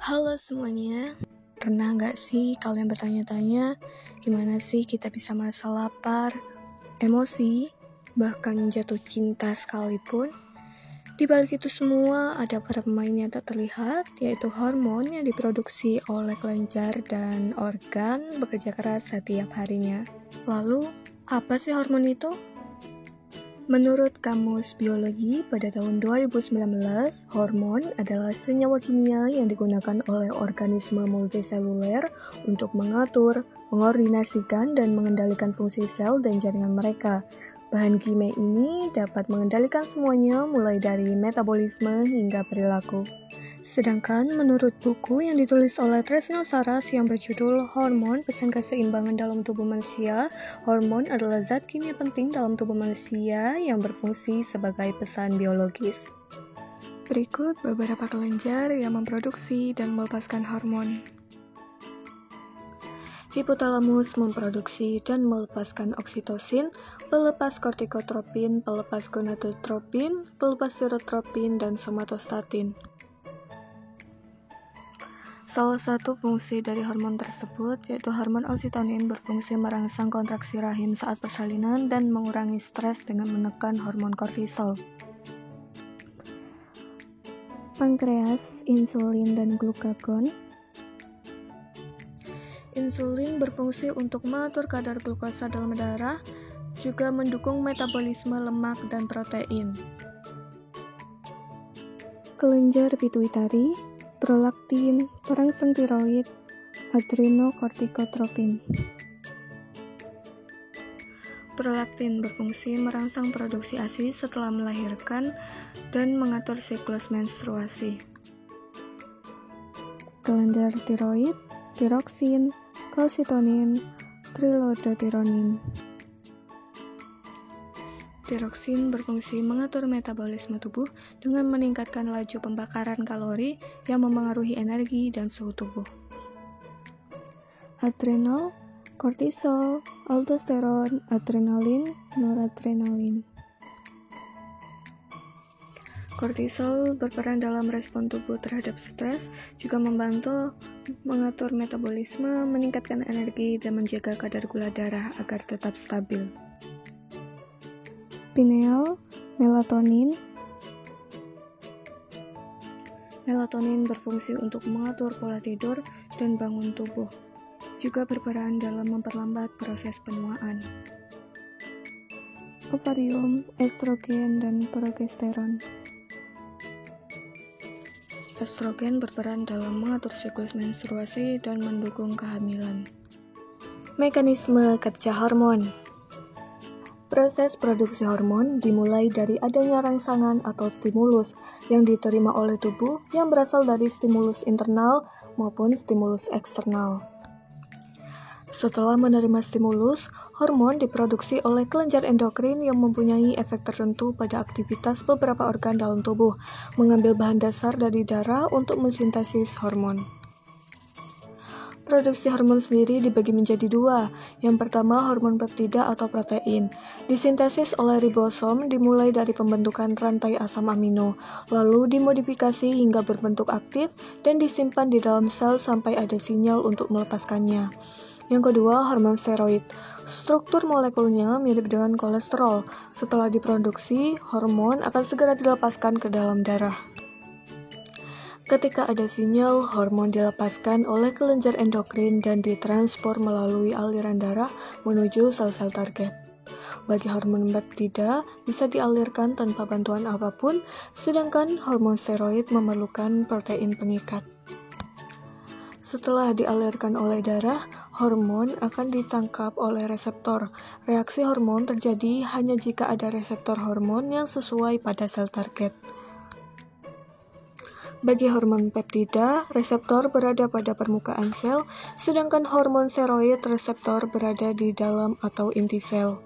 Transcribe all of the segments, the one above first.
Halo semuanya, pernah nggak sih kalian bertanya-tanya gimana sih kita bisa merasa lapar, emosi, bahkan jatuh cinta sekalipun? Di balik itu semua ada para pemain yang tak terlihat, yaitu hormon yang diproduksi oleh kelenjar dan organ bekerja keras setiap harinya. Lalu, apa sih hormon itu? Menurut Kamus Biologi, pada tahun 2019, hormon adalah senyawa kimia yang digunakan oleh organisme multiseluler untuk mengatur, mengordinasikan, dan mengendalikan fungsi sel dan jaringan mereka. Bahan kimia ini dapat mengendalikan semuanya mulai dari metabolisme hingga perilaku. Sedangkan menurut buku yang ditulis oleh Tresno Saras yang berjudul Hormon Pesan Keseimbangan dalam Tubuh Manusia, hormon adalah zat kimia penting dalam tubuh manusia yang berfungsi sebagai pesan biologis. Berikut beberapa kelenjar yang memproduksi dan melepaskan hormon. Hipotalamus memproduksi dan melepaskan oksitosin, pelepas kortikotropin, pelepas gonadotropin, pelepas serotropin, dan somatostatin. Salah satu fungsi dari hormon tersebut yaitu hormon oksitonin berfungsi merangsang kontraksi rahim saat persalinan dan mengurangi stres dengan menekan hormon kortisol. Pankreas, insulin, dan glukagon. Insulin berfungsi untuk mengatur kadar glukosa dalam darah, juga mendukung metabolisme lemak dan protein. Kelenjar pituitari, prolaktin, perangsang tiroid, adrenokortikotropin. Prolaktin berfungsi merangsang produksi ASI setelah melahirkan dan mengatur siklus menstruasi. Kelenjar tiroid, tiroksin, kalsitonin, triiodotiranin. Tiroksin berfungsi mengatur metabolisme tubuh dengan meningkatkan laju pembakaran kalori yang memengaruhi energi dan suhu tubuh. Adrenal, kortisol, aldosteron, adrenalin, noradrenalin. Kortisol berperan dalam respon tubuh terhadap stres, juga membantu mengatur metabolisme, meningkatkan energi, dan menjaga kadar gula darah agar tetap stabil. Pineal, melatonin. Melatonin berfungsi untuk mengatur pola tidur dan bangun tubuh, juga berperan dalam memperlambat proses penuaan. Ovarium, estrogen, dan progesteron. Estrogen berperan dalam mengatur siklus menstruasi dan mendukung kehamilan. Mekanisme kerja hormon. Proses produksi hormon dimulai dari adanya rangsangan atau stimulus yang diterima oleh tubuh yang berasal dari stimulus internal maupun stimulus eksternal. Setelah menerima stimulus, hormon diproduksi oleh kelenjar endokrin yang mempunyai efek tertentu pada aktivitas beberapa organ dalam tubuh, mengambil bahan dasar dari darah untuk mensintesis hormon. Produksi hormon sendiri dibagi menjadi dua. Yang pertama, hormon peptida atau protein. Disintesis oleh ribosom dimulai dari pembentukan rantai asam amino, lalu dimodifikasi hingga berbentuk aktif dan disimpan di dalam sel sampai ada sinyal untuk melepaskannya. Yang kedua, hormon steroid. Struktur molekulnya mirip dengan kolesterol. Setelah diproduksi, hormon akan segera dilepaskan ke dalam darah. Ketika ada sinyal, hormon dilepaskan oleh kelenjar endokrin dan ditransport melalui aliran darah menuju sel-sel target. Bagi hormon peptida bisa dialirkan tanpa bantuan apapun, sedangkan hormon steroid memerlukan protein pengikat. Setelah dialirkan oleh darah, hormon akan ditangkap oleh reseptor. Reaksi hormon terjadi hanya jika ada reseptor hormon yang sesuai pada sel target. Bagi hormon peptida, reseptor berada pada permukaan sel, sedangkan hormon steroid reseptor berada di dalam atau inti sel.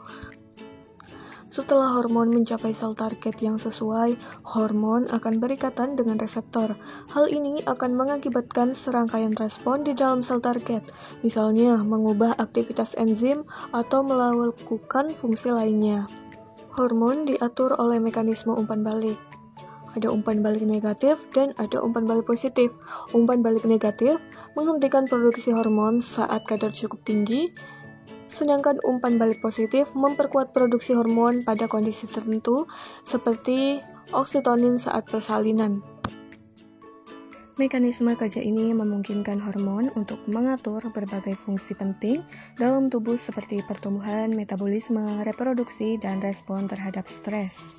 Setelah hormon mencapai sel target yang sesuai, hormon akan berikatan dengan reseptor. Hal ini akan mengakibatkan serangkaian respon di dalam sel target, misalnya mengubah aktivitas enzim atau melakukan fungsi lainnya. Hormon diatur oleh mekanisme umpan balik. ada umpan balik negatif dan ada umpan balik positif. Umpan balik negatif menghentikan produksi hormon saat kadar cukup tinggi, sedangkan umpan balik positif memperkuat produksi hormon pada kondisi tertentu seperti oksitonin saat persalinan. Mekanisme kerja ini memungkinkan hormon untuk mengatur berbagai fungsi penting dalam tubuh seperti pertumbuhan, metabolisme, reproduksi, dan respon terhadap stres.